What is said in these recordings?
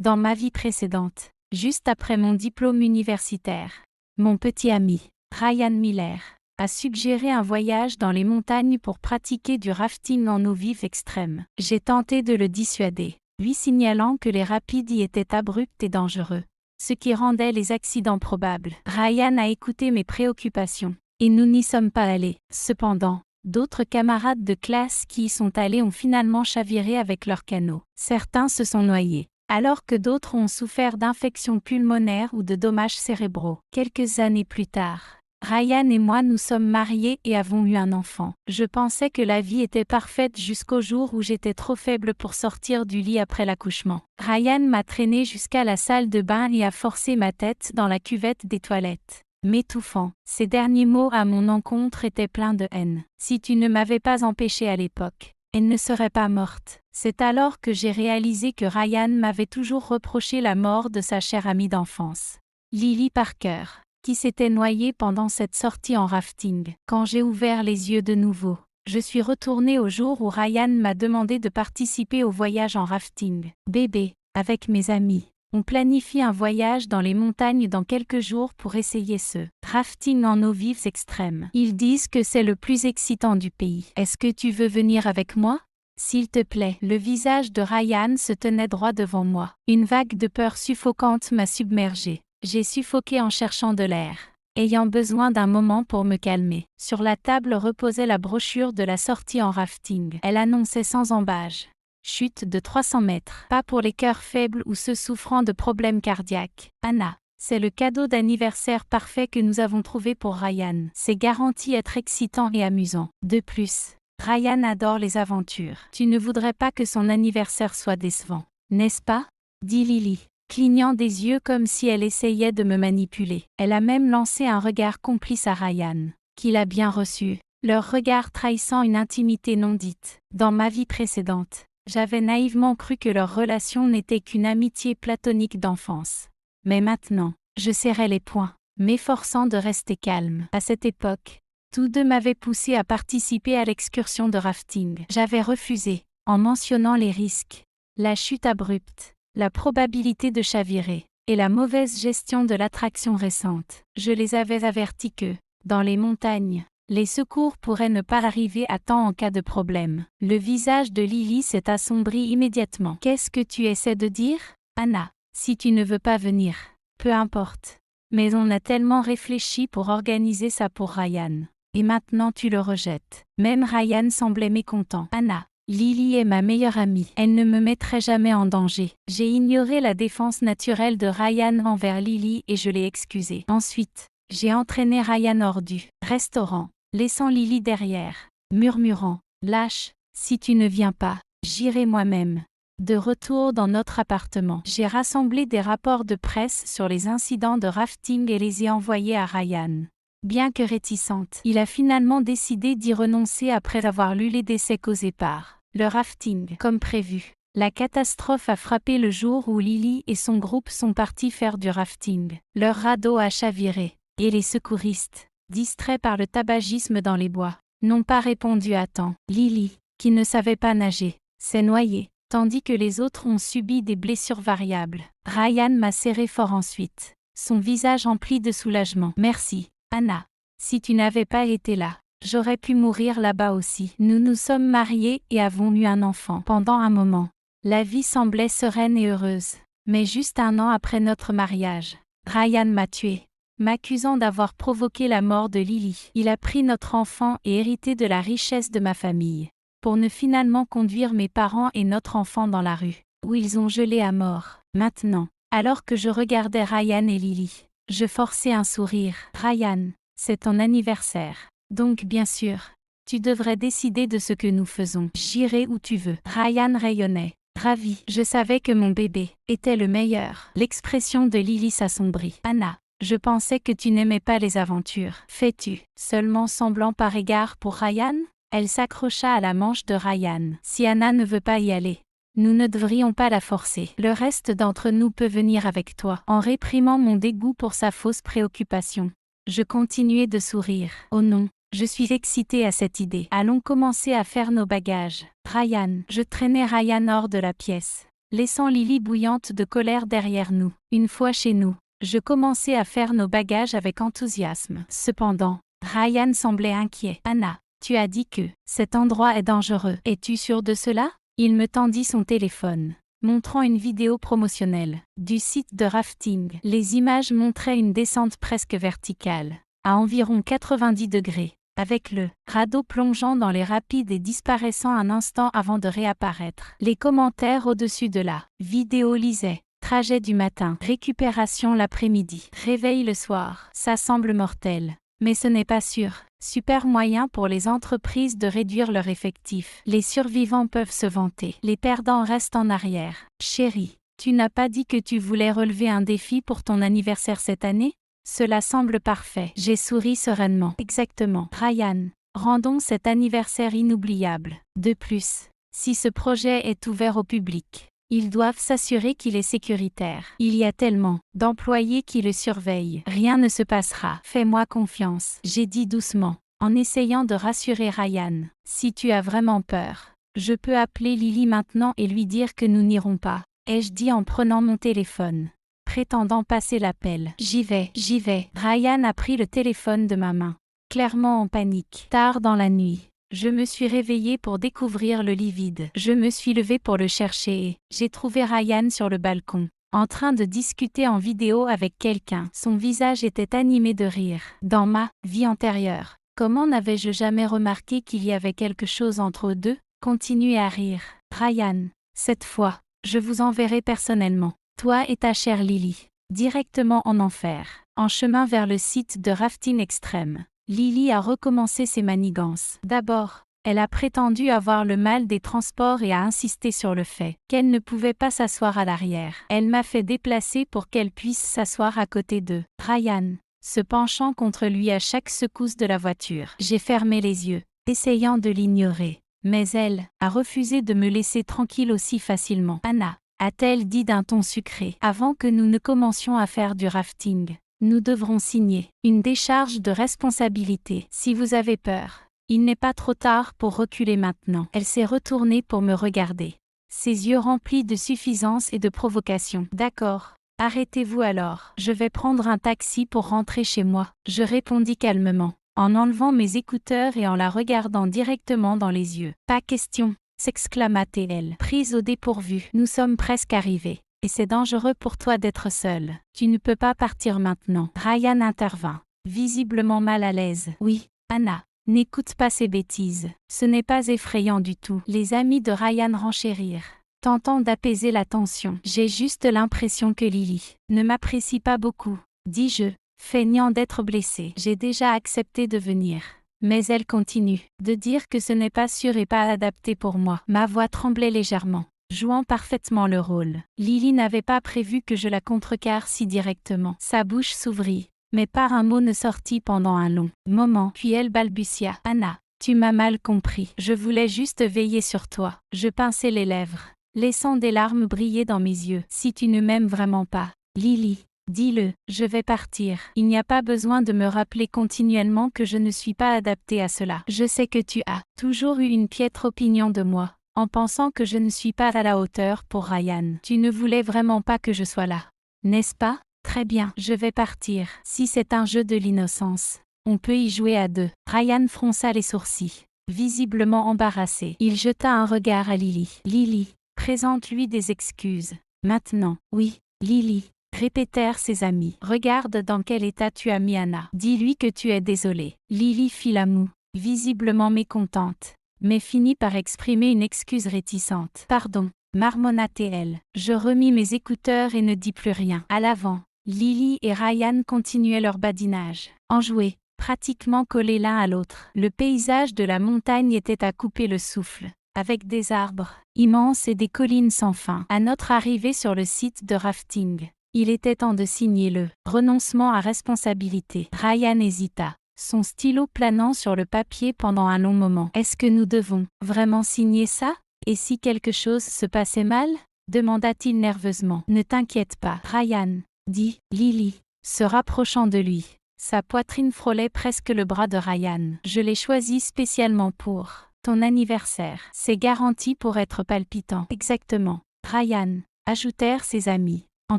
Dans ma vie précédente, juste après mon diplôme universitaire, mon petit ami, Ryan Miller, a suggéré un voyage dans les montagnes pour pratiquer du rafting en eau vive extrême. J'ai tenté de le dissuader, lui signalant que les rapides y étaient abrupts et dangereux, ce qui rendait les accidents probables. Ryan a écouté mes préoccupations, et nous n'y sommes pas allés. Cependant, d'autres camarades de classe qui y sont allés ont finalement chaviré avec leur canot. Certains se sont noyés, alors que d'autres ont souffert d'infections pulmonaires ou de dommages cérébraux. Quelques années plus tard, Ryan et moi nous sommes mariés et avons eu un enfant. Je pensais que la vie était parfaite jusqu'au jour où j'étais trop faible pour sortir du lit après l'accouchement. Ryan m'a traîné jusqu'à la salle de bain et a forcé ma tête dans la cuvette des toilettes, m'étouffant. Ses derniers mots à mon encontre étaient pleins de haine. « Si tu ne m'avais pas empêché à l'époque, elle ne serait pas morte. » C'est alors que j'ai réalisé que Ryan m'avait toujours reproché la mort de sa chère amie d'enfance, Lily Parker, qui s'était noyée pendant cette sortie en rafting. Quand j'ai ouvert les yeux de nouveau, je suis retournée au jour où Ryan m'a demandé de participer au voyage en rafting. Bébé, avec mes amis, on planifie un voyage dans les montagnes dans quelques jours pour essayer ce rafting en eau vive extrême. Ils disent que c'est le plus excitant du pays. Est-ce que tu veux venir avec moi? S'il te plaît. Le visage de Ryan se tenait droit devant moi. Une vague de peur suffocante m'a submergée. J'ai suffoqué en cherchant de l'air, ayant besoin d'un moment pour me calmer. Sur la table reposait la brochure de la sortie en rafting. Elle annonçait sans embâche: chute de 300 mètres. Pas pour les cœurs faibles ou ceux souffrant de problèmes cardiaques. Anna, c'est le cadeau d'anniversaire parfait que nous avons trouvé pour Ryan. C'est garanti être excitant et amusant. De plus, Ryan adore les aventures. Tu ne voudrais pas que son anniversaire soit décevant, n'est-ce pas? Dit Lily, clignant des yeux comme si elle essayait de me manipuler. Elle a même lancé un regard complice à Ryan, qu'il a bien reçu, leur regard trahissant une intimité non dite. Dans ma vie précédente, j'avais naïvement cru que leur relation n'était qu'une amitié platonique d'enfance. Mais maintenant, je serrais les poings, m'efforçant de rester calme. À cette époque, tous deux m'avaient poussé à participer à l'excursion de rafting. J'avais refusé, en mentionnant les risques, la chute abrupte, la probabilité de chavirer, et la mauvaise gestion de l'attraction récente. Je les avais avertis que, dans les montagnes, les secours pourraient ne pas arriver à temps en cas de problème. Le visage de Lily s'est assombri immédiatement. Qu'est-ce que tu essaies de dire, Anna? Si tu ne veux pas venir, peu importe. Mais on a tellement réfléchi pour organiser ça pour Ryan. Et maintenant tu le rejettes. Même Ryan semblait mécontent. Anna, Lily est ma meilleure amie. Elle ne me mettrait jamais en danger. J'ai ignoré la défense naturelle de Ryan envers Lily et je l'ai excusée. Ensuite, j'ai entraîné Ryan hors du restaurant, laissant Lily derrière, murmurant: lâche, si tu ne viens pas, j'irai moi-même. De retour dans notre appartement, j'ai rassemblé des rapports de presse sur les incidents de rafting et les ai envoyés à Ryan. Bien que réticente, il a finalement décidé d'y renoncer après avoir lu les décès causés par le rafting. Comme prévu, la catastrophe a frappé le jour où Lily et son groupe sont partis faire du rafting. Leur radeau a chaviré, et les secouristes, distraits par le tabagisme dans les bois, n'ont pas répondu à temps. Lily, qui ne savait pas nager, s'est noyée, tandis que les autres ont subi des blessures variables. Ryan m'a serré fort ensuite, son visage empli de soulagement. Merci, Anna. Si tu n'avais pas été là, j'aurais pu mourir là-bas aussi. Nous nous sommes mariés et avons eu un enfant. Pendant un moment, la vie semblait sereine et heureuse. Mais juste un an après notre mariage, Ryan m'a tué, m'accusant d'avoir provoqué la mort de Lily. Il a pris notre enfant et hérité de la richesse de ma famille, pour ne finalement conduire mes parents et notre enfant dans la rue, où ils ont gelé à mort. Maintenant, alors que je regardais Ryan et Lily, je forçais un sourire. Ryan, c'est ton anniversaire. Donc bien sûr, tu devrais décider de ce que nous faisons. J'irai où tu veux. Ryan rayonnait, ravi. Je savais que mon bébé était le meilleur. L'expression de Lily s'assombrit. Anna, je pensais que tu n'aimais pas les aventures. Fais-tu seulement semblant par égard pour Ryan? Elle s'accrocha à la manche de Ryan. Si Anna ne veut pas y aller, nous ne devrions pas la forcer. Le reste d'entre nous peut venir avec toi. En réprimant mon dégoût pour sa fausse préoccupation, je continuais de sourire. Oh non, je suis excitée à cette idée. Allons commencer à faire nos bagages. Ryan, je traînais Ryan hors de la pièce, laissant Lily bouillante de colère derrière nous. Une fois chez nous, je commençais à faire nos bagages avec enthousiasme. Cependant, Ryan semblait inquiet. « Anna, tu as dit que cet endroit est dangereux. Es-tu sûre de cela ?» Il me tendit son téléphone, montrant une vidéo promotionnelle du site de rafting. Les images montraient une descente presque verticale, à environ 90 degrés, avec le radeau plongeant dans les rapides et disparaissant un instant avant de réapparaître. Les commentaires au-dessus de la vidéo lisaient: trajet du matin, récupération l'après-midi, réveil le soir. Ça semble mortel, mais ce n'est pas sûr. Super moyen pour les entreprises de réduire leur effectif. Les survivants peuvent se vanter. Les perdants restent en arrière. Chérie, tu n'as pas dit que tu voulais relever un défi pour ton anniversaire cette année? Cela semble parfait. J'ai souri sereinement. Exactement. Ryan, rendons cet anniversaire inoubliable. De plus, si ce projet est ouvert au public, ils doivent s'assurer qu'il est sécuritaire. Il y a tellement d'employés qui le surveillent. Rien ne se passera. Fais-moi confiance, j'ai dit doucement, en essayant de rassurer Ryan. Si tu as vraiment peur, je peux appeler Lily maintenant et lui dire que nous n'irons pas, ai-je dit en prenant mon téléphone, prétendant passer l'appel. J'y vais. Ryan a pris le téléphone de ma main, clairement en panique. Tard dans la nuit, je me suis réveillée pour découvrir le lit vide. Je me suis levée pour le chercher et j'ai trouvé Ryan sur le balcon, en train de discuter en vidéo avec quelqu'un. Son visage était animé de rire. Dans ma vie antérieure, comment n'avais-je jamais remarqué qu'il y avait quelque chose entre eux deux? Continuez à rire. Ryan, cette fois, je vous enverrai personnellement, toi et ta chère Lily, directement en enfer. En chemin vers le site de rafting extrême, Lily a recommencé ses manigances. D'abord, elle a prétendu avoir le mal des transports et a insisté sur le fait qu'elle ne pouvait pas s'asseoir à l'arrière. Elle m'a fait déplacer pour qu'elle puisse s'asseoir à côté d'eux. Ryan, se penchant contre lui à chaque secousse de la voiture. J'ai fermé les yeux, essayant de l'ignorer. Mais elle a refusé de me laisser tranquille aussi facilement. Anna, a-t-elle dit d'un ton sucré, avant que nous ne commencions à faire du rafting. Nous devrons signer une décharge de responsabilité. Si vous avez peur, il n'est pas trop tard pour reculer maintenant. Elle s'est retournée pour me regarder, ses yeux remplis de suffisance et de provocation. D'accord, arrêtez-vous alors. Je vais prendre un taxi pour rentrer chez moi, je répondis calmement, en enlevant mes écouteurs et en la regardant directement dans les yeux. Pas question, s'exclama-t-elle, prise au dépourvu. Nous sommes presque arrivés. Et c'est dangereux pour toi d'être seule. Tu ne peux pas partir maintenant. Ryan intervint, visiblement mal à l'aise. Oui, Anna, n'écoute pas ces bêtises. Ce n'est pas effrayant du tout. Les amis de Ryan renchérirent, tentant d'apaiser la tension. J'ai juste l'impression que Lily ne m'apprécie pas beaucoup, dis-je, feignant d'être blessée. J'ai déjà accepté de venir. Mais elle continue de dire que ce n'est pas sûr et pas adapté pour moi. Ma voix tremblait légèrement, jouant parfaitement le rôle. Lily n'avait pas prévu que je la contrecarre si directement. Sa bouche s'ouvrit, mais pas un mot ne sortit pendant un long moment. Puis elle balbutia. « Anna, tu m'as mal compris. Je voulais juste veiller sur toi. » Je pinçai les lèvres, laissant des larmes briller dans mes yeux. « Si tu ne m'aimes vraiment pas, Lily, dis-le, je vais partir. Il n'y a pas besoin de me rappeler continuellement que je ne suis pas adaptée à cela. Je sais que tu as toujours eu une piètre opinion de moi, en pensant que je ne suis pas à la hauteur pour Ryan. Tu ne voulais vraiment pas que je sois là, n'est-ce pas? Très bien, je vais partir. Si c'est un jeu de l'innocence, on peut y jouer à deux. Ryan fronça les sourcils, visiblement embarrassé. Il jeta un regard à Lily. Lily, présente-lui des excuses. Maintenant, oui, Lily, répétèrent ses amis. Regarde dans quel état tu as mis Anna. Dis-lui que tu es désolée. Lily fit la moue, visiblement mécontente, mais finit par exprimer une excuse réticente. Pardon, marmonna-t-elle. Je remis mes écouteurs et ne dis plus rien. À l'avant, Lily et Ryan continuaient leur badinage, enjoués, pratiquement collés l'un à l'autre. Le paysage de la montagne était à couper le souffle, avec des arbres immenses et des collines sans fin. À notre arrivée sur le site de rafting, il était temps de signer le renoncement à responsabilité. Ryan hésita, son stylo planant sur le papier pendant un long moment. Est-ce que nous devons vraiment signer ça? Et si quelque chose se passait mal? Demanda-t-il nerveusement. Ne t'inquiète pas, Ryan, dit Lily, se rapprochant de lui. Sa poitrine frôlait presque le bras de Ryan. Je l'ai choisi spécialement pour ton anniversaire. C'est garanti pour être palpitant. Exactement. Ryan, ajoutèrent ses amis, en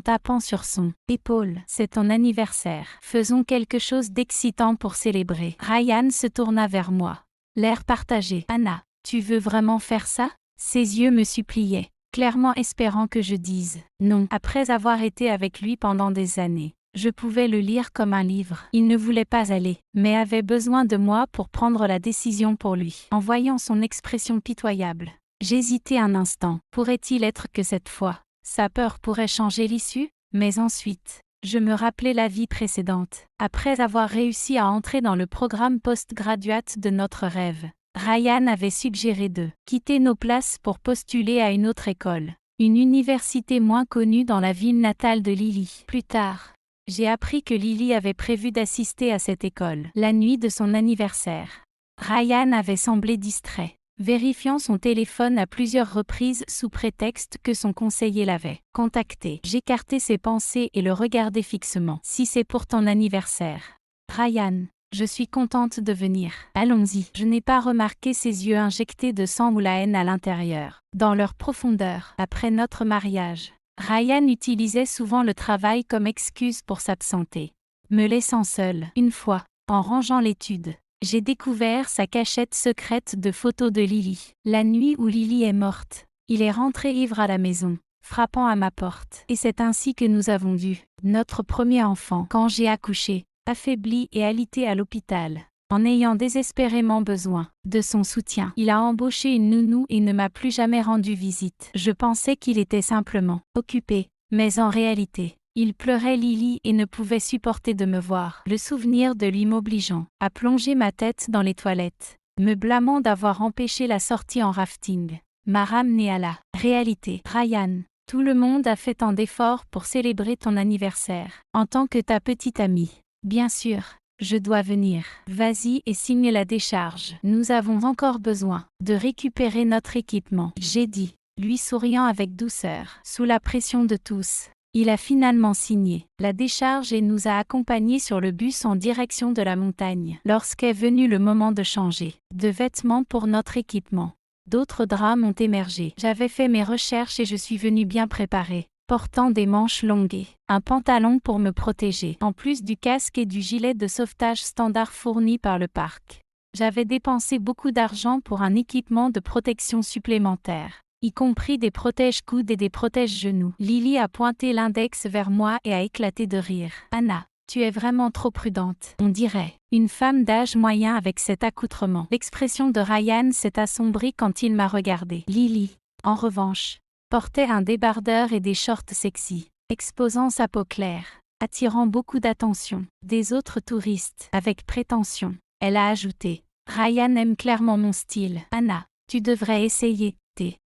tapant sur son épaule. C'est ton anniversaire. Faisons quelque chose d'excitant pour célébrer. Ryan se tourna vers moi. L'air partagé. Anna, tu veux vraiment faire ça? Ses yeux me suppliaient, clairement espérant que je dise non. Après avoir été avec lui pendant des années, je pouvais le lire comme un livre. Il ne voulait pas aller, mais avait besoin de moi pour prendre la décision pour lui. En voyant son expression pitoyable, j'hésitai un instant. Pourrait-il être que cette fois, sa peur pourrait changer l'issue? Mais ensuite, je me rappelais la vie précédente. Après avoir réussi à entrer dans le programme post-graduate de notre rêve, Ryan avait suggéré de quitter nos places pour postuler à une autre école, une université moins connue dans la ville natale de Lily. Plus tard, j'ai appris que Lily avait prévu d'assister à cette école la nuit de son anniversaire. Ryan avait semblé distrait, vérifiant son téléphone à plusieurs reprises sous prétexte que son conseiller l'avait contacté. J'écartai ses pensées et le regardai fixement. Si c'est pour ton anniversaire, Ryan, je suis contente de venir. Allons-y. Je n'ai pas remarqué ses yeux injectés de sang ou la haine à l'intérieur. Dans leur profondeur, après notre mariage, Ryan utilisait souvent le travail comme excuse pour s'absenter, me laissant seule. Une fois, en rangeant l'étude, j'ai découvert sa cachette secrète de photos de Lily. La nuit où Lily est morte, il est rentré ivre à la maison, frappant à ma porte. Et c'est ainsi que nous avons vu notre premier enfant. Quand j'ai accouché, affaibli et alité à l'hôpital, en ayant désespérément besoin de son soutien, il a embauché une nounou et ne m'a plus jamais rendu visite. Je pensais qu'il était simplement occupé, mais en réalité, il pleurait Lily et ne pouvait supporter de me voir. Le souvenir de lui m'obligeant à plonger ma tête dans les toilettes, me blâmant d'avoir empêché la sortie en rafting, m'a ramené à la réalité. Ryan, tout le monde a fait tant d'efforts pour célébrer ton anniversaire. En tant que ta petite amie, bien sûr, je dois venir. Vas-y et signe la décharge. Nous avons encore besoin de récupérer notre équipement, j'ai dit, lui souriant avec douceur. Sous la pression de tous, il a finalement signé la décharge et nous a accompagnés sur le bus en direction de la montagne. Lorsqu'est venu le moment de changer de vêtements pour notre équipement, d'autres drames ont émergé. J'avais fait mes recherches et je suis venue bien préparée, portant des manches longues et un pantalon pour me protéger, en plus du casque et du gilet de sauvetage standard fourni par le parc. J'avais dépensé beaucoup d'argent pour un équipement de protection supplémentaire, y compris des protège-coudes et des protège-genoux. Lily a pointé l'index vers moi et a éclaté de rire. Anna, tu es vraiment trop prudente. On dirait une femme d'âge moyen avec cet accoutrement. L'expression de Ryan s'est assombrie quand il m'a regardée. Lily, en revanche, portait un débardeur et des shorts sexy, exposant sa peau claire, attirant beaucoup d'attention des autres touristes. Avec prétention, elle a ajouté, Ryan aime clairement mon style. Anna, tu devrais essayer.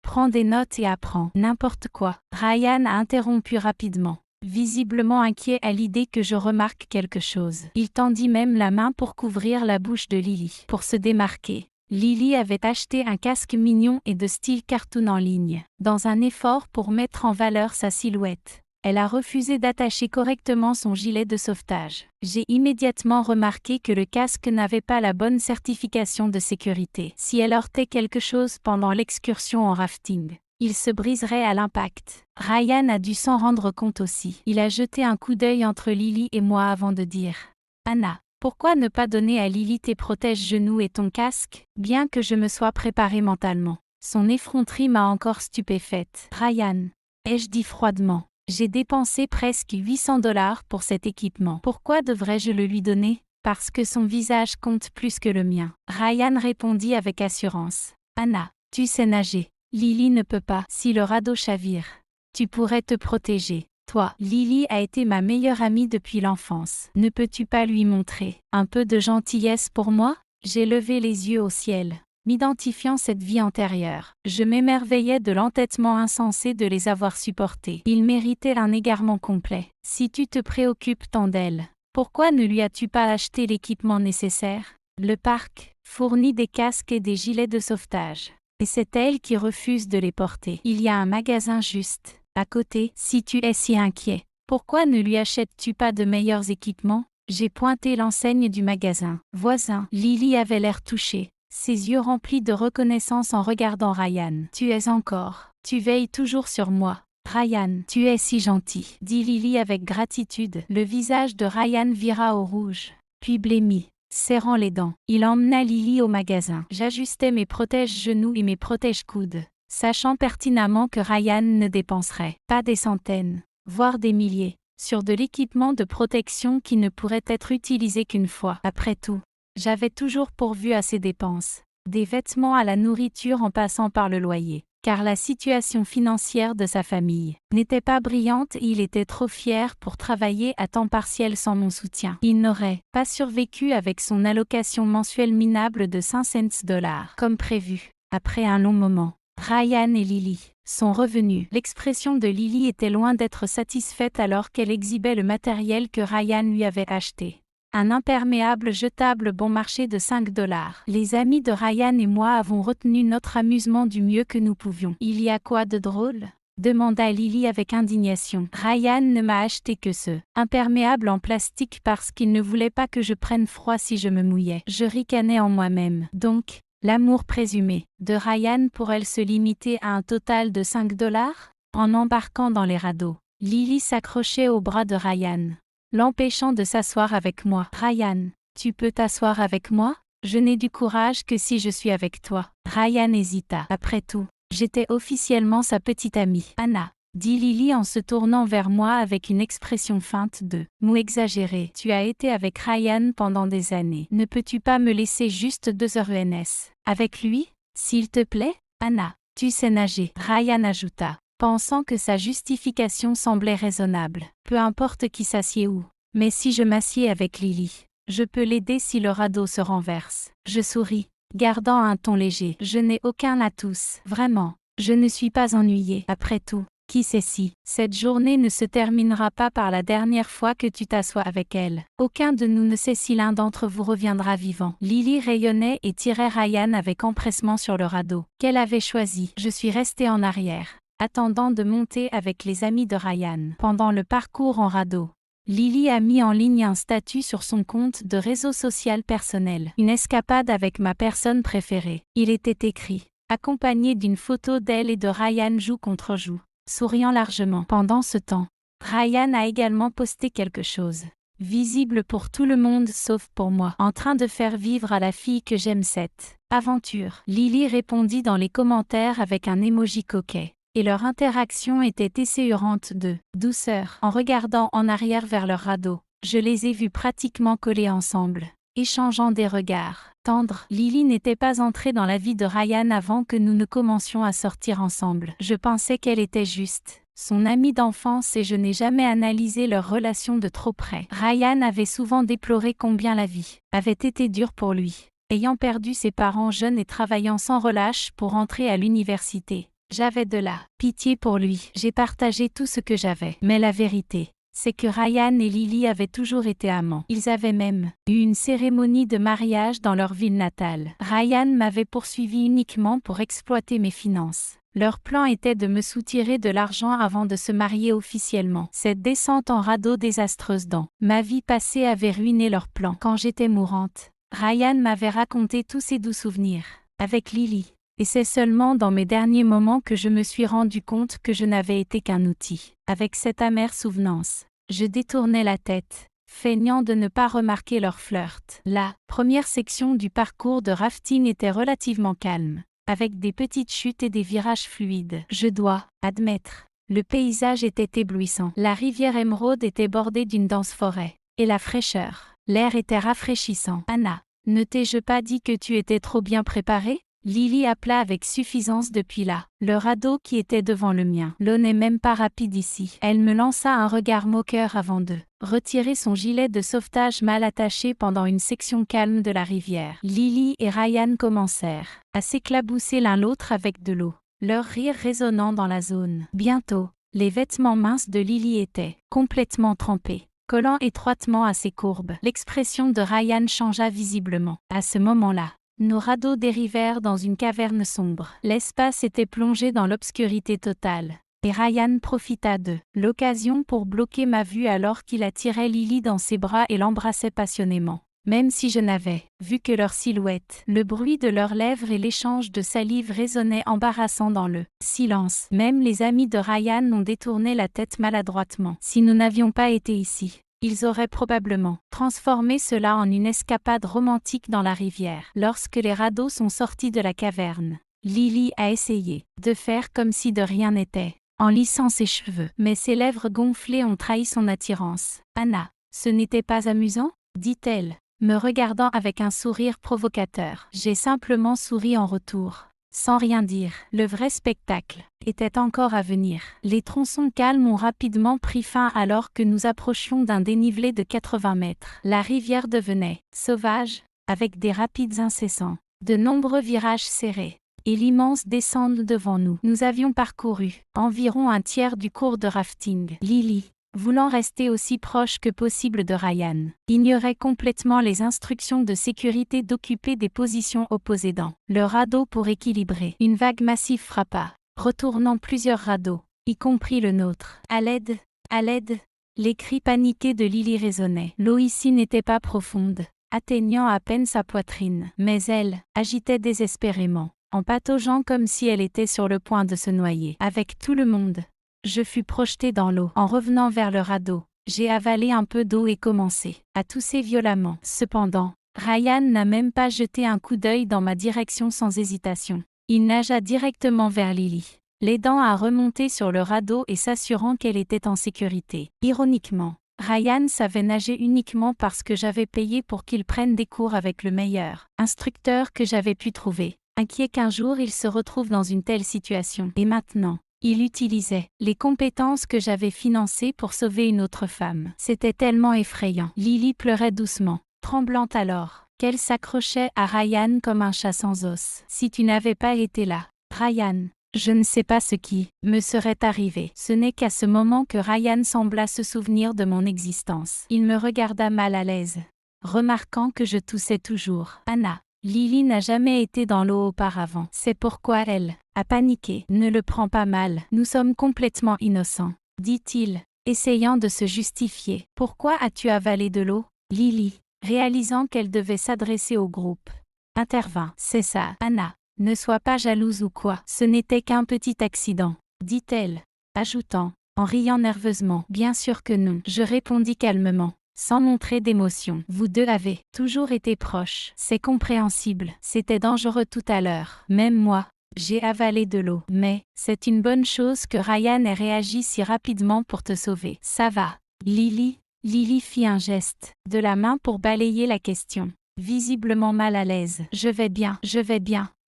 Prends des notes et apprends n'importe quoi. Ryan a interrompu rapidement, visiblement inquiet à l'idée que je remarque quelque chose. Il tendit même la main pour couvrir la bouche de Lily. Pour se démarquer, Lily avait acheté un casque mignon et de style cartoon en ligne. Dans un effort pour mettre en valeur sa silhouette, elle a refusé d'attacher correctement son gilet de sauvetage. J'ai immédiatement remarqué que le casque n'avait pas la bonne certification de sécurité. Si elle heurtait quelque chose pendant l'excursion en rafting, il se briserait à l'impact. Ryan a dû s'en rendre compte aussi. Il a jeté un coup d'œil entre Lily et moi avant de dire « Anna, pourquoi ne pas donner à Lily tes protège-genoux et ton casque, bien que je me sois préparée mentalement ?» Son effronterie m'a encore stupéfaite. « Ryan, » ai-je dit froidement. J'ai dépensé presque $800 pour cet équipement. Pourquoi devrais-je le lui donner? Parce que son visage compte plus que le mien. Ryan répondit avec assurance. Anna, tu sais nager. Lily ne peut pas. Si le radeau chavire, tu pourrais te protéger. Toi, Lily a été ma meilleure amie depuis l'enfance. Ne peux-tu pas lui montrer un peu de gentillesse pour moi? J'ai levé les yeux au ciel, m'identifiant cette vie antérieure. Je m'émerveillais de l'entêtement insensé de les avoir supportés. Ils méritaient un égarement complet. Si tu te préoccupes tant d'elle, pourquoi ne lui as-tu pas acheté l'équipement nécessaire? Le parc fournit des casques et des gilets de sauvetage. Et c'est elle qui refuse de les porter. Il y a un magasin juste à côté. Si tu es si inquiet, pourquoi ne lui achètes-tu pas de meilleurs équipements? J'ai pointé l'enseigne du magasin voisin. Lily avait l'air touchée, ses yeux remplis de reconnaissance en regardant Ryan. Tu Tu veilles toujours sur moi. Ryan, tu es si gentil, dit Lily avec gratitude. Le visage de Ryan vira au rouge, puis blêmit, serrant les dents. Il emmena Lily au magasin. J'ajustais mes protège-genoux et mes protège-coudes, sachant pertinemment que Ryan ne dépenserait pas des centaines, voire des milliers, sur de l'équipement de protection qui ne pourrait être utilisé qu'une fois. Après tout, j'avais toujours pourvu à ses dépenses, des vêtements à la nourriture en passant par le loyer. Car la situation financière de sa famille n'était pas brillante et il était trop fier pour travailler à temps partiel sans mon soutien. Il n'aurait pas survécu avec son allocation mensuelle minable de 500 $, comme prévu. Après un long moment, Ryan et Lily sont revenus. L'expression de Lily était loin d'être satisfaite alors qu'elle exhibait le matériel que Ryan lui avait acheté. Un imperméable jetable bon marché de 5 $. Les amis de Ryan et moi avons retenu notre amusement du mieux que nous pouvions. Il y a quoi de drôle ? Demanda Lily avec indignation. Ryan ne m'a acheté que ce imperméable en plastique parce qu'il ne voulait pas que je prenne froid si je me mouillais. Je ricanais en moi-même. Donc, l'amour présumé de Ryan pourrait se limiter à un total de 5 $? En embarquant dans les radeaux, Lily s'accrochait au bras de Ryan, l'empêchant de s'asseoir avec moi. Ryan, tu peux t'asseoir avec moi ? Je n'ai du courage que si je suis avec toi. Ryan hésita. Après tout, j'étais officiellement sa petite amie. Anna, dit Lily en se tournant vers moi avec une expression feinte de mots exagérés. Tu as été avec Ryan pendant des années. Ne peux-tu pas me laisser juste 2 heures ENS avec lui, s'il te plaît ? Anna, tu sais nager. Ryan ajouta, pensant que sa justification semblait raisonnable. Peu importe qui s'assied où. Mais si je m'assieds avec Lily, je peux l'aider si le radeau se renverse. Je souris, gardant un ton léger. Je n'ai aucun atout. Vraiment, je ne suis pas ennuyée. Après tout, qui sait si cette journée ne se terminera pas par la dernière fois que tu t'assois avec elle. Aucun de nous ne sait si l'un d'entre vous reviendra vivant. Lily rayonnait et tirait Ryan avec empressement sur le radeau qu'elle avait choisi. Je suis restée en arrière, attendant de monter avec les amis de Ryan. Pendant le parcours en radeau, Lily a mis en ligne un statut sur son compte de réseau social personnel. Une escapade avec ma personne préférée. Il était écrit, accompagné d'une photo d'elle et de Ryan joue contre joue, souriant largement. Pendant ce temps, Ryan a également posté quelque chose, visible pour tout le monde sauf pour moi, en train de faire vivre à la fille que j'aime cette aventure. Lily répondit dans les commentaires avec un emoji coquet. Et leur interaction était esséurante de douceur. En regardant en arrière vers leur radeau, je les ai vus pratiquement collés ensemble, échangeant des regards tendres. Lily n'était pas entrée dans la vie de Ryan avant que nous ne commencions à sortir ensemble. Je pensais qu'elle était juste son amie d'enfance et je n'ai jamais analysé leur relation de trop près. Ryan avait souvent déploré combien la vie avait été dure pour lui, ayant perdu ses parents jeunes et travaillant sans relâche pour entrer à l'université. J'avais de la pitié pour lui. J'ai partagé tout ce que j'avais. Mais la vérité, c'est que Ryan et Lily avaient toujours été amants. Ils avaient même eu une cérémonie de mariage dans leur ville natale. Ryan m'avait poursuivi uniquement pour exploiter mes finances. Leur plan était de me soutirer de l'argent avant de se marier officiellement. Cette descente en radeau désastreuse dans ma vie passée avait ruiné leur plan. Quand j'étais mourante, Ryan m'avait raconté tous ses doux souvenirs avec Lily. Et c'est seulement dans mes derniers moments que je me suis rendu compte que je n'avais été qu'un outil. Avec cette amère souvenance, je détournais la tête, feignant de ne pas remarquer leur flirt. La première section du parcours de rafting était relativement calme, avec des petites chutes et des virages fluides. Je dois admettre, le paysage était éblouissant. La rivière Émeraude était bordée d'une dense forêt, et la fraîcheur, l'air était rafraîchissant. Anna, ne t'ai-je pas dit que tu étais trop bien préparée ? Lily appela avec suffisance depuis là, le radeau qui était devant le mien. L'eau n'est même pas rapide ici. Elle me lança un regard moqueur avant de retirer son gilet de sauvetage mal attaché pendant une section calme de la rivière. Lily et Ryan commencèrent à s'éclabousser l'un l'autre avec de l'eau, leur rire résonnant dans la zone. Bientôt, les vêtements minces de Lily étaient complètement trempés, collant étroitement à ses courbes. L'expression de Ryan changea visiblement. À ce moment-là, nos radeaux dérivèrent dans une caverne sombre. L'espace était plongé dans l'obscurité totale, et Ryan profita de l'occasion pour bloquer ma vue alors qu'il attirait Lily dans ses bras et l'embrassait passionnément. même si je n'avais vu que leur silhouette. Le bruit de leurs lèvres et l'échange de salive résonnaient embarrassant dans le silence. Même les amis de Ryan ont détourné la tête maladroitement. Si nous n'avions pas été ici, ils auraient probablement transformé cela en une escapade romantique dans la rivière. Lorsque les radeaux sont sortis de la caverne, Lily a essayé de faire comme si de rien n'était, en lissant ses cheveux. Mais ses lèvres gonflées ont trahi son attirance. « Anna, ce n'était pas amusant ?» dit-elle, me regardant avec un sourire provocateur. J'ai simplement souri en retour, sans rien dire. Le vrai spectacle était encore à venir. Les tronçons calmes ont rapidement pris fin alors que nous approchions d'un dénivelé de 80 mètres. La rivière devenait sauvage, avec des rapides incessants, de nombreux virages serrés, et l'immense descente devant nous. Nous avions parcouru environ un tiers du cours de rafting. Lily, voulant rester aussi proche que possible de Ryan, ignorait complètement les instructions de sécurité d'occuper des positions opposées dans le radeau pour équilibrer. Une vague massive frappa, retournant plusieurs radeaux, y compris le nôtre. « À l'aide! À l'aide !» Les cris paniqués de Lily résonnaient. L'eau ici n'était pas profonde, atteignant à peine sa poitrine, mais elle agitait désespérément, en pataugeant comme si elle était sur le point de se noyer. Avec tout le monde, je fus projetée dans l'eau. En revenant vers le radeau, j'ai avalé un peu d'eau et commencé à tousser violemment. Cependant, Ryan n'a même pas jeté un coup d'œil dans ma direction sans hésitation. Il nagea directement vers Lily, l'aidant à remonter sur le radeau et s'assurant qu'elle était en sécurité. Ironiquement, Ryan savait nager uniquement parce que j'avais payé pour qu'il prenne des cours avec le meilleur instructeur que j'avais pu trouver, inquiet qu'un jour il se retrouve dans une telle situation. Et maintenant, il utilisait les compétences que j'avais financées pour sauver une autre femme. C'était tellement effrayant. Lily pleurait doucement, tremblante alors, qu'elle s'accrochait à Ryan comme un chat sans os. « Si tu n'avais pas été là, Ryan, je ne sais pas ce qui me serait arrivé. » Ce n'est qu'à ce moment que Ryan sembla se souvenir de mon existence. Il me regarda mal à l'aise, remarquant que je toussais toujours. « Anna, Lily n'a jamais été dans l'eau auparavant. C'est pourquoi elle a paniqué. Ne le prends pas mal. Nous sommes complètement innocents, dit-il, essayant de se justifier. Pourquoi as-tu avalé de l'eau ? Lily, réalisant qu'elle devait s'adresser au groupe, intervint. C'est ça, Anna. Ne sois pas jalouse ou quoi. Ce n'était qu'un petit accident, dit-elle, ajoutant, en riant nerveusement. Bien sûr que non. Je répondis calmement, sans montrer d'émotion. Vous deux avez toujours été proches. C'est compréhensible. C'était dangereux tout à l'heure. Même moi, j'ai avalé de l'eau. Mais, c'est une bonne chose que Ryan ait réagi si rapidement pour te sauver. Ça va, Lily. Lily fit un geste de la main pour balayer la question, visiblement mal à l'aise. Je vais bien,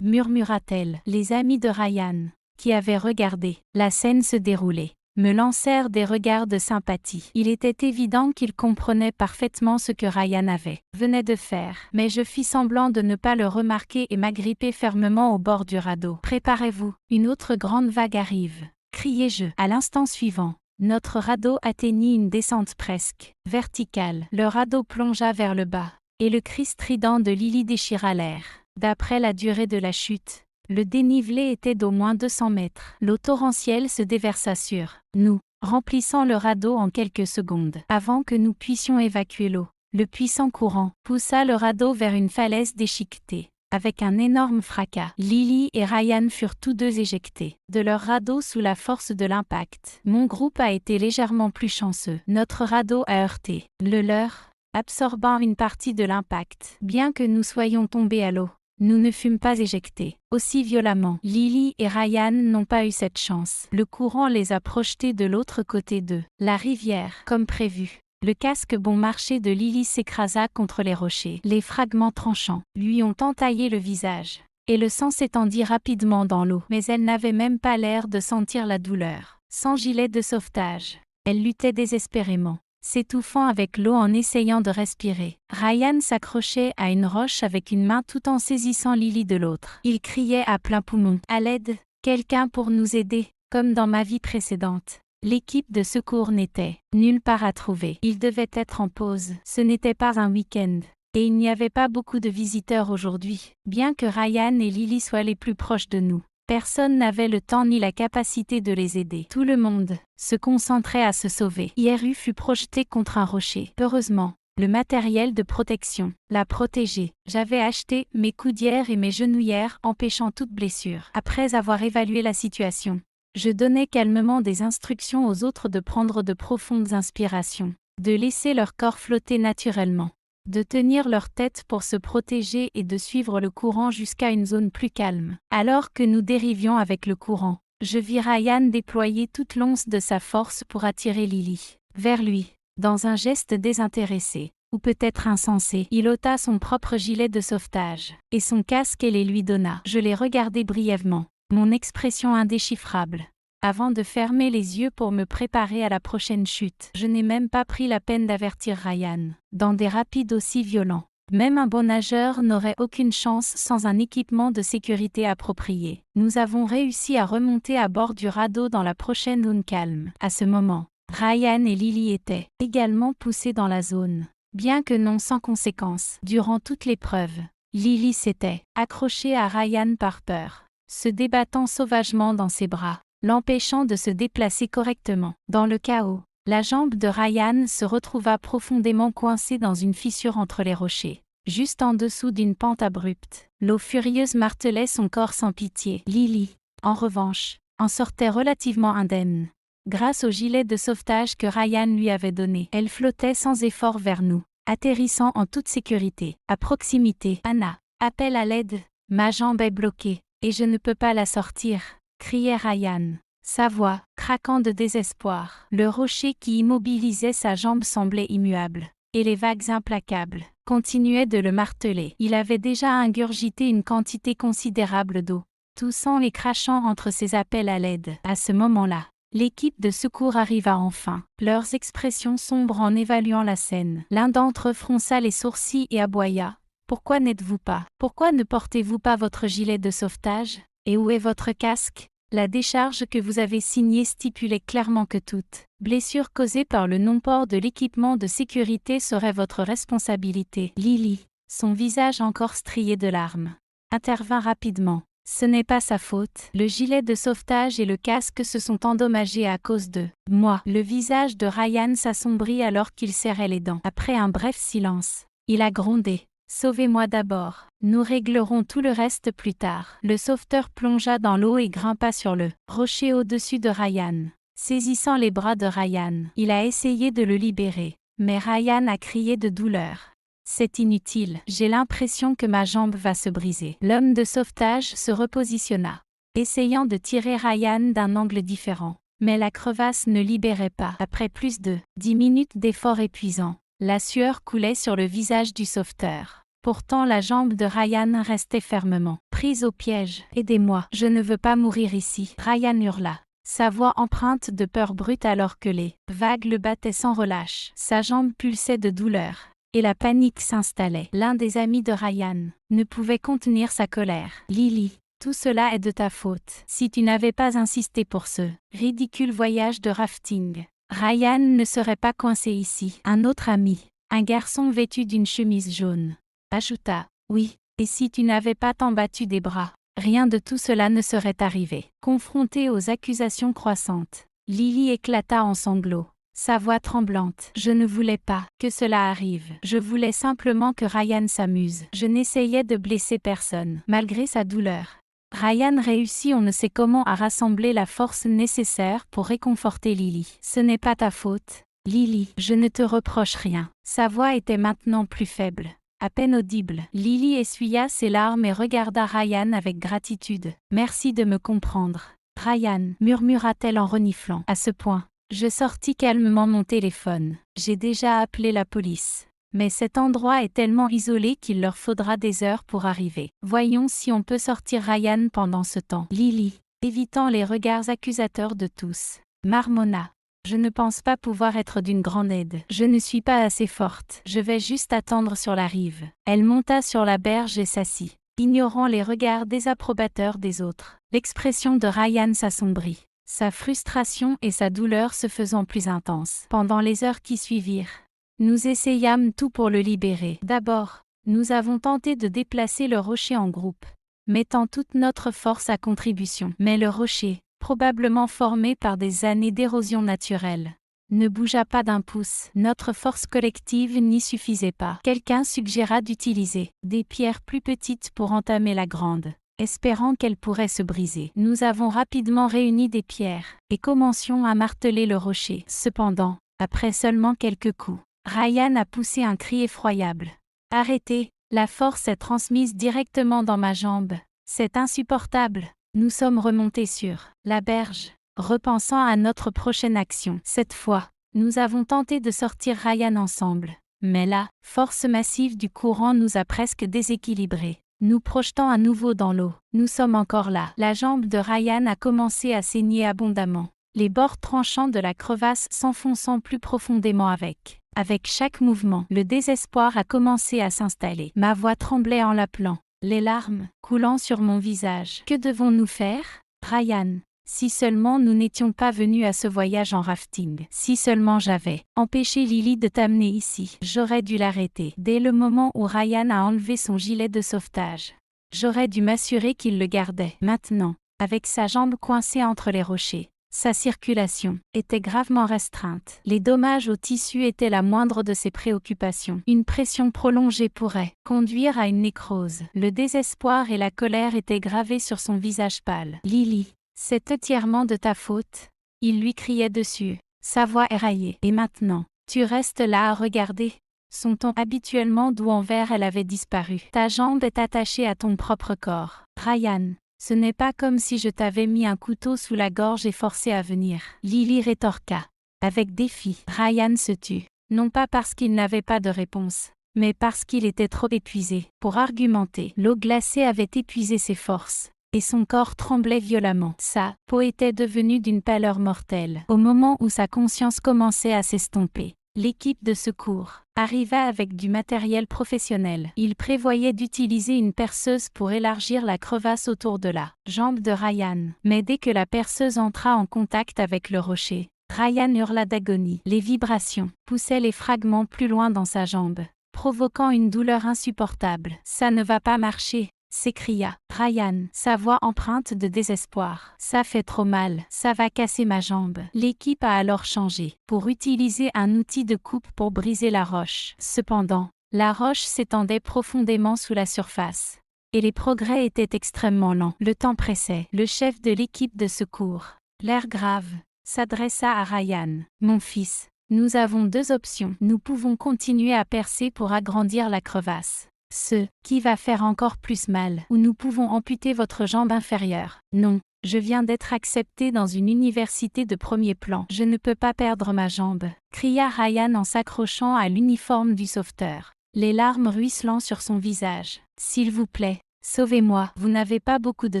murmura-t-elle. Les amis de Ryan, qui avaient regardé la scène se dérouler, me lancèrent des regards de sympathie. Il était évident qu'ils comprenaient parfaitement ce que Ryan venait de faire. Mais je fis semblant de ne pas le remarquer et m'agrippai fermement au bord du radeau. « Préparez-vous, une autre grande vague arrive !» criai-je. À l'instant suivant, notre radeau atteignit une descente presque verticale. Le radeau plongea vers le bas, et le cri strident de Lily déchira l'air. D'après la durée de la chute, le dénivelé était d'au moins 200 mètres. L'eau torrentielle se déversa sur nous, remplissant le radeau en quelques secondes. Avant que nous puissions évacuer l'eau, le puissant courant poussa le radeau vers une falaise déchiquetée. Avec un énorme fracas, Lily et Ryan furent tous deux éjectés de leur radeau sous la force de l'impact. Mon groupe a été légèrement plus chanceux. Notre radeau a heurté le leur, absorbant une partie de l'impact. Bien que nous soyons tombés à l'eau, nous ne fûmes pas éjectés aussi violemment. Lily et Ryan n'ont pas eu cette chance. Le courant les a projetés de l'autre côté de la rivière, comme prévu. Le casque bon marché de Lily s'écrasa contre les rochers. Les fragments tranchants lui ont entaillé le visage, et le sang s'étendit rapidement dans l'eau. Mais elle n'avait même pas l'air de sentir la douleur. Sans gilet de sauvetage, elle luttait désespérément, s'étouffant avec l'eau en essayant de respirer. Ryan s'accrochait à une roche avec une main tout en saisissant Lily de l'autre. Il criait à plein poumon. « À l'aide, quelqu'un pour nous aider !» Comme dans ma vie précédente, l'équipe de secours n'était nulle part à trouver. Il devait être en pause. Ce n'était pas un week-end, et il n'y avait pas beaucoup de visiteurs aujourd'hui. Bien que Ryan et Lily soient les plus proches de nous, personne n'avait le temps ni la capacité de les aider. Tout le monde se concentrait à se sauver. IRU fut projeté contre un rocher. Heureusement, le matériel de protection, la protéger. J'avais acheté mes coudières et mes genouillères empêchant toute blessure. Après avoir évalué la situation, je donnais calmement des instructions aux autres de prendre de profondes inspirations, de laisser leur corps flotter naturellement, de tenir leur tête pour se protéger et de suivre le courant jusqu'à une zone plus calme. Alors que nous dérivions avec le courant, je vis Ryan déployer toute l'once de sa force pour attirer Lily vers lui. Dans un geste désintéressé, ou peut-être insensé, il ôta son propre gilet de sauvetage et son casque et les lui donna. Je les regardai brièvement, mon expression indéchiffrable, avant de fermer les yeux pour me préparer à la prochaine chute. Je n'ai même pas pris la peine d'avertir Ryan. Dans des rapides aussi violents, même un bon nageur n'aurait aucune chance sans un équipement de sécurité approprié. Nous avons réussi à remonter à bord du radeau dans la prochaine zone calme. À ce moment, Ryan et Lily étaient également poussés dans la zone, bien que non sans conséquence. Durant toute l'épreuve, Lily s'était accrochée à Ryan par peur, se débattant sauvagement dans ses bras, l'empêchant de se déplacer correctement. Dans le chaos, la jambe de Ryan se retrouva profondément coincée dans une fissure entre les rochers, juste en dessous d'une pente abrupte. L'eau furieuse martelait son corps sans pitié. Lily, en revanche, en sortait relativement indemne. Grâce au gilet de sauvetage que Ryan lui avait donné, elle flottait sans effort vers nous, atterrissant en toute sécurité. À proximité, Anna, appelle à l'aide. Ma jambe est bloquée, et je ne peux pas la sortir, criait Ryan, sa voix craquant de désespoir. Le rocher qui immobilisait sa jambe semblait immuable, et les vagues implacables continuaient de le marteler. Il avait déjà ingurgité une quantité considérable d'eau, toussant et crachant entre ses appels à l'aide. À ce moment-là, l'équipe de secours arriva enfin, leurs expressions sombres en évaluant la scène. L'un d'entre eux fronça les sourcils et aboya. « Pourquoi n'êtes-vous pas? Pourquoi ne portez-vous pas votre gilet de sauvetage? Et où est votre casque? La décharge que vous avez signée stipulait clairement que toute blessure causée par le non-port de l'équipement de sécurité serait votre responsabilité. » Lily, son visage encore strié de larmes, intervint rapidement. Ce n'est pas sa faute. Le gilet de sauvetage et le casque se sont endommagés à cause de moi. Le visage de Ryan s'assombrit alors qu'il serrait les dents. Après un bref silence, il a grondé. « Sauvez-moi d'abord. Nous réglerons tout le reste plus tard. » Le sauveteur plongea dans l'eau et grimpa sur le rocher au-dessus de Ryan. Saisissant les bras de Ryan, il a essayé de le libérer. Mais Ryan a crié de douleur. « C'est inutile, j'ai l'impression que ma jambe va se briser. » L'homme de sauvetage se repositionna, essayant de tirer Ryan d'un angle différent. Mais la crevasse ne libérait pas. Après plus de 10 minutes d'efforts épuisants, la sueur coulait sur le visage du sauveteur. Pourtant la jambe de Ryan restait fermement prise au piège. « Aidez-moi, je ne veux pas mourir ici. » Ryan hurla, sa voix empreinte de peur brute alors que les vagues le battaient sans relâche. Sa jambe pulsait de douleur, et la panique s'installait. L'un des amis de Ryan ne pouvait contenir sa colère. « Lily, tout cela est de ta faute. Si tu n'avais pas insisté pour ce ridicule voyage de rafting, Ryan ne serait pas coincé ici. » Un autre ami, un garçon vêtu d'une chemise jaune, ajouta. « Oui, et si tu n'avais pas tant battu des bras, rien de tout cela ne serait arrivé. » Confrontée aux accusations croissantes, Lily éclata en sanglots, sa voix tremblante. « Je ne voulais pas que cela arrive. Je voulais simplement que Ryan s'amuse. Je n'essayais de blesser personne. » Malgré sa douleur, Ryan réussit on ne sait comment à rassembler la force nécessaire pour réconforter Lily. « Ce n'est pas ta faute, Lily, je ne te reproche rien. » Sa voix était maintenant plus faible, à peine audible. Lily essuya ses larmes et regarda Ryan avec gratitude. « Merci de me comprendre, Ryan, » murmura-t-elle en reniflant. À ce point, je sortis calmement mon téléphone. J'ai déjà appelé la police. Mais cet endroit est tellement isolé qu'il leur faudra des heures pour arriver. Voyons si on peut sortir Ryan pendant ce temps. Lily, évitant les regards accusateurs de tous, marmonna. Je ne pense pas pouvoir être d'une grande aide. Je ne suis pas assez forte. Je vais juste attendre sur la rive. Elle monta sur la berge et s'assit, ignorant les regards désapprobateurs des autres. L'expression de Ryan s'assombrit, sa frustration et sa douleur se faisant plus intenses. Pendant les heures qui suivirent, nous essayâmes tout pour le libérer. D'abord, nous avons tenté de déplacer le rocher en groupe, mettant toute notre force à contribution. Mais le rocher, probablement formé par des années d'érosion naturelle, ne bougea pas d'un pouce. Notre force collective n'y suffisait pas. Quelqu'un suggéra d'utiliser des pierres plus petites pour entamer la grande, espérant qu'elle pourrait se briser. Nous avons rapidement réuni des pierres et commencions à marteler le rocher. Cependant, après seulement quelques coups, Ryan a poussé un cri effroyable. « Arrêtez ! La force est transmise directement dans ma jambe. C'est insupportable. » Nous sommes remontés sur la berge, repensant à notre prochaine action. Cette fois, nous avons tenté de sortir Ryan ensemble. Mais la force massive du courant nous a presque déséquilibrés, nous projetant à nouveau dans l'eau. Nous sommes encore là. La jambe de Ryan a commencé à saigner abondamment, les bords tranchants de la crevasse s'enfonçant plus profondément avec chaque mouvement. Le désespoir a commencé à s'installer. Ma voix tremblait en l'appelant, les larmes coulant sur mon visage. Que devons-nous faire, Ryan? Si seulement nous n'étions pas venus à ce voyage en rafting. Si seulement j'avais empêché Lily de t'amener ici. J'aurais dû l'arrêter dès le moment où Ryan a enlevé son gilet de sauvetage. J'aurais dû m'assurer qu'il le gardait. Maintenant, avec sa jambe coincée entre les rochers, sa circulation était gravement restreinte. Les dommages au tissu étaient la moindre de ses préoccupations. Une pression prolongée pourrait conduire à une nécrose. Le désespoir et la colère étaient gravés sur son visage pâle. « Lily, c'est entièrement de ta faute. » Il lui criait dessus, sa voix éraillée. « Et maintenant, tu restes là à regarder ?» Son ton habituellement doux envers elle avait disparu. « Ta jambe est attachée à ton propre corps. Ryan. Ce n'est pas comme si je t'avais mis un couteau sous la gorge et forcé à venir. » Lily rétorqua, avec défi. Ryan se tut, non pas parce qu'il n'avait pas de réponse, mais parce qu'il était trop épuisé pour argumenter. L'eau glacée avait épuisé ses forces, et son corps tremblait violemment. Sa peau était devenue d'une pâleur mortelle. Au moment où sa conscience commençait à s'estomper, l'équipe de secours arriva avec du matériel professionnel. Il prévoyait d'utiliser une perceuse pour élargir la crevasse autour de la jambe de Ryan. Mais dès que la perceuse entra en contact avec le rocher, Ryan hurla d'agonie. Les vibrations poussaient les fragments plus loin dans sa jambe, provoquant une douleur insupportable. « Ça ne va pas marcher !» s'écria Ryan, sa voix empreinte de désespoir. « Ça fait trop mal, ça va casser ma jambe. » L'équipe a alors changé pour utiliser un outil de coupe pour briser la roche. Cependant, la roche s'étendait profondément sous la surface, et les progrès étaient extrêmement lents. Le temps pressait. Le chef de l'équipe de secours, l'air grave, s'adressa à Ryan. « Mon fils, nous avons deux options. Nous pouvons continuer à percer pour agrandir la crevasse, ce qui va faire encore plus mal, ou nous pouvons amputer votre jambe inférieure. » « Non, je viens d'être accepté dans une université de premier plan. Je ne peux pas perdre ma jambe, » cria Ryan en s'accrochant à l'uniforme du sauveteur, les larmes ruisselant sur son visage. « S'il vous plaît, sauvez-moi. Vous n'avez pas beaucoup de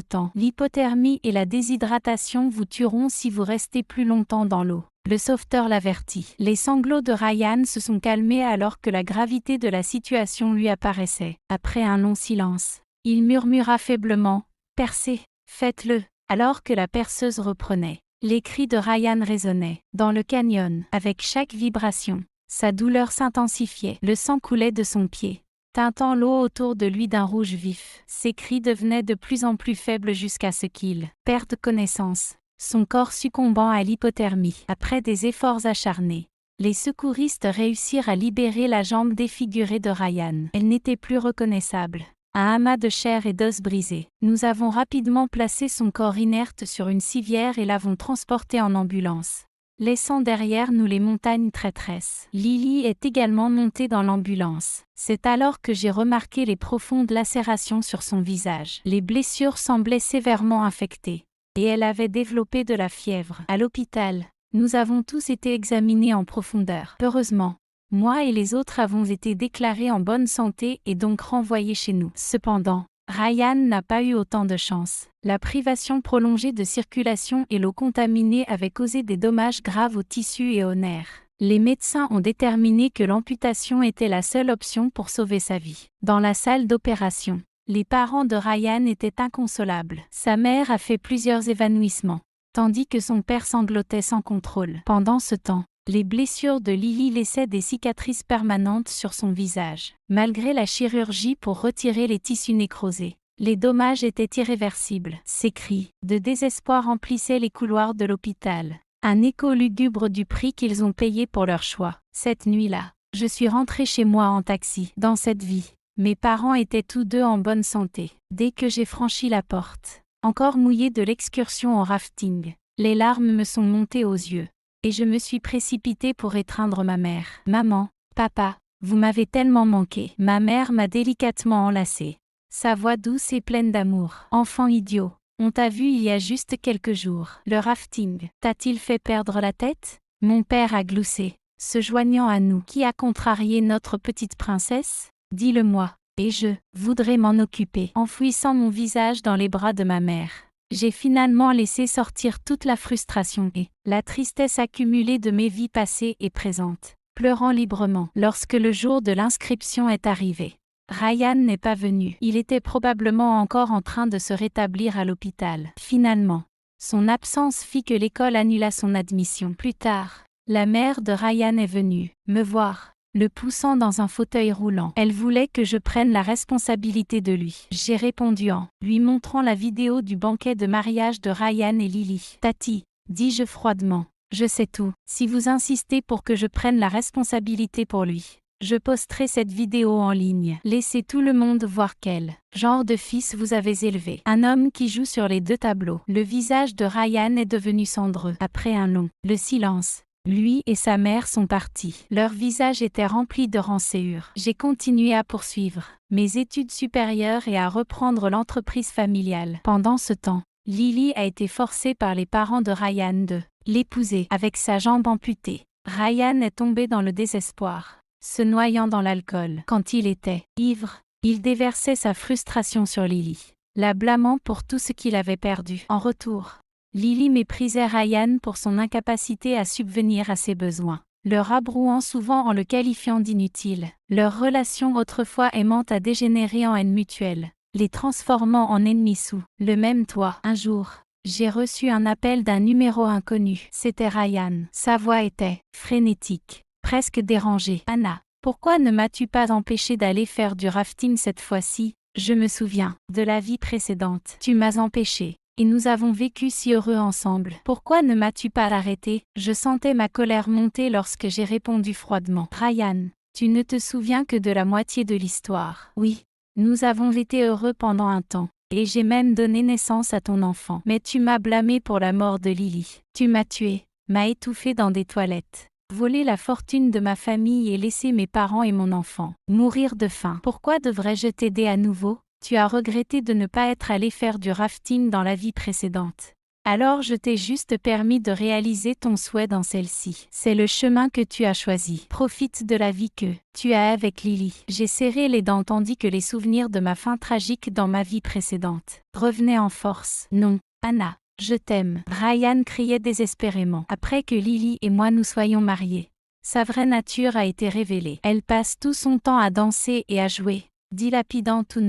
temps. L'hypothermie et la déshydratation vous tueront si vous restez plus longtemps dans l'eau. » Le sauveteur l'avertit. Les sanglots de Ryan se sont calmés alors que la gravité de la situation lui apparaissait. Après un long silence, il murmura faiblement, « Percez, faites-le !» Alors que la perceuse reprenait, les cris de Ryan résonnaient dans le canyon. Avec chaque vibration, sa douleur s'intensifiait. Le sang coulait de son pied, teintant l'eau autour de lui d'un rouge vif. Ses cris devenaient de plus en plus faibles jusqu'à ce qu'il perde connaissance, son corps succombant à l'hypothermie. Après des efforts acharnés, les secouristes réussirent à libérer la jambe défigurée de Ryan. Elle n'était plus reconnaissable. Un amas de chair et d'os brisés. Nous avons rapidement placé son corps inerte sur une civière et l'avons transporté en ambulance, laissant derrière nous les montagnes traîtresses. Lily est également montée dans l'ambulance. C'est alors que j'ai remarqué les profondes lacérations sur son visage. Les blessures semblaient sévèrement infectées, et elle avait développé de la fièvre. À l'hôpital, nous avons tous été examinés en profondeur. Heureusement, moi et les autres avons été déclarés en bonne santé et donc renvoyés chez nous. Cependant, Ryan n'a pas eu autant de chance. La privation prolongée de circulation et l'eau contaminée avaient causé des dommages graves aux tissus et aux nerfs. Les médecins ont déterminé que l'amputation était la seule option pour sauver sa vie. Dans la salle d'opération, les parents de Ryan étaient inconsolables. Sa mère a fait plusieurs évanouissements, tandis que son père sanglotait sans contrôle. Pendant ce temps, les blessures de Lily laissaient des cicatrices permanentes sur son visage. Malgré la chirurgie pour retirer les tissus nécrosés, les dommages étaient irréversibles. Ses cris de désespoir remplissaient les couloirs de l'hôpital, un écho lugubre du prix qu'ils ont payé pour leur choix. Cette nuit-là, je suis rentrée chez moi en taxi. Dans cette vie, mes parents étaient tous deux en bonne santé. Dès que j'ai franchi la porte, encore mouillée de l'excursion en rafting, les larmes me sont montées aux yeux. Et je me suis précipitée pour étreindre ma mère. « Maman, papa, vous m'avez tellement manqué. » Ma mère m'a délicatement enlacée. Sa voix douce et pleine d'amour. « Enfant idiot, on t'a vu il y a juste quelques jours. Le rafting, t'a-t-il fait perdre la tête ?» Mon père a gloussé, se joignant à nous. « Qui a contrarié notre petite princesse ? Dis-le-moi, et je voudrais m'en occuper. » Enfouissant mon visage dans les bras de ma mère, j'ai finalement laissé sortir toute la frustration et la tristesse accumulée de mes vies passées et présentes, pleurant librement. Lorsque le jour de l'inscription est arrivé, Ryan n'est pas venu. Il était probablement encore en train de se rétablir à l'hôpital. Finalement, son absence fit que l'école annula son admission. Plus tard, la mère de Ryan est venue me voir, le poussant dans un fauteuil roulant. Elle voulait que je prenne la responsabilité de lui. J'ai répondu en lui montrant la vidéo du banquet de mariage de Ryan et Lily. « Tati, dis-je froidement, je sais tout. Si vous insistez pour que je prenne la responsabilité pour lui, je posterai cette vidéo en ligne. Laissez tout le monde voir quel genre de fils vous avez élevé. » Un homme qui joue sur les deux tableaux. Le visage de Ryan est devenu cendreux. Après un long silence, lui et sa mère sont partis. Leur visage était rempli de rancœur. J'ai continué à poursuivre mes études supérieures et à reprendre l'entreprise familiale. Pendant ce temps, Lily a été forcée par les parents de Ryan de l'épouser. Avec sa jambe amputée, Ryan est tombé dans le désespoir, se noyant dans l'alcool. Quand il était ivre, il déversait sa frustration sur Lily, la blâmant pour tout ce qu'il avait perdu. En retour, Lily méprisait Ryan pour son incapacité à subvenir à ses besoins, le rabrouant souvent en le qualifiant d'inutile. Leur relation autrefois aimante a dégénéré en haine mutuelle, les transformant en ennemis sous le même toit. Un jour, j'ai reçu un appel d'un numéro inconnu. C'était Ryan. Sa voix était frénétique, presque dérangée. « Anna, pourquoi ne m'as-tu pas empêché d'aller faire du rafting cette fois-ci ? Je me souviens de la vie précédente. Tu m'as empêché. Et nous avons vécu si heureux ensemble. Pourquoi ne m'as-tu pas arrêté ?» Je sentais ma colère monter lorsque j'ai répondu froidement. « Ryan, tu ne te souviens que de la moitié de l'histoire. Oui, nous avons été heureux pendant un temps, et j'ai même donné naissance à ton enfant. Mais tu m'as blâmé pour la mort de Lily. Tu m'as tué, m'as étouffé dans des toilettes, volé la fortune de ma famille et laissé mes parents et mon enfant mourir de faim. Pourquoi devrais-je t'aider à nouveau ? Tu as regretté de ne pas être allé faire du rafting dans la vie précédente. Alors je t'ai juste permis de réaliser ton souhait dans celle-ci. C'est le chemin que tu as choisi. Profite de la vie que tu as avec Lily. » J'ai serré les dents tandis que les souvenirs de ma fin tragique dans ma vie précédente revenaient en force. « Non, Anna, je t'aime. » Ryan criait désespérément. Après que Lily et moi nous soyons mariés, sa vraie nature a été révélée. Elle passe tout son temps à danser et à jouer, dilapidant tout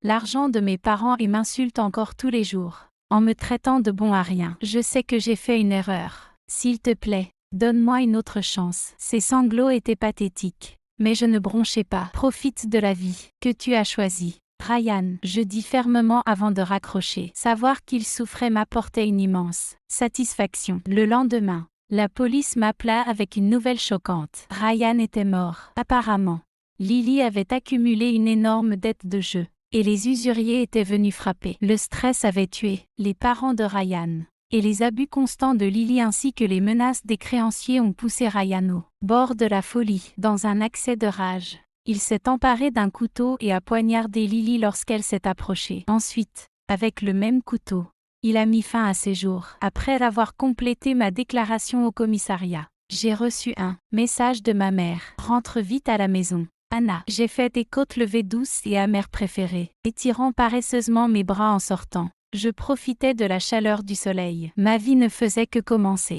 l'argent de mes parents et m'insulte encore tous les jours, en me traitant de bon à rien. Je sais que j'ai fait une erreur. S'il te plaît, donne-moi une autre chance. Ses sanglots étaient pathétiques, mais je ne bronchais pas. Profite de la vie que tu as choisie, Ryan, je dis fermement avant de raccrocher. Savoir qu'il souffrait m'apportait une immense satisfaction. Le lendemain, la police m'appela avec une nouvelle choquante. Ryan était mort. Apparemment, Lily avait accumulé une énorme dette de jeu, et les usuriers étaient venus frapper. Le stress avait tué les parents de Ryan, et les abus constants de Lily ainsi que les menaces des créanciers ont poussé Ryan au bord de la folie. Dans un accès de rage, il s'est emparé d'un couteau et a poignardé Lily lorsqu'elle s'est approchée. Ensuite, avec le même couteau, il a mis fin à ses jours. Après avoir complété ma déclaration au commissariat, j'ai reçu un message de ma mère. « Rentre vite à la maison. Anna, j'ai fait tes côtes levées douces et amères préférées. » Étirant paresseusement mes bras en sortant, je profitais de la chaleur du soleil. Ma vie ne faisait que commencer.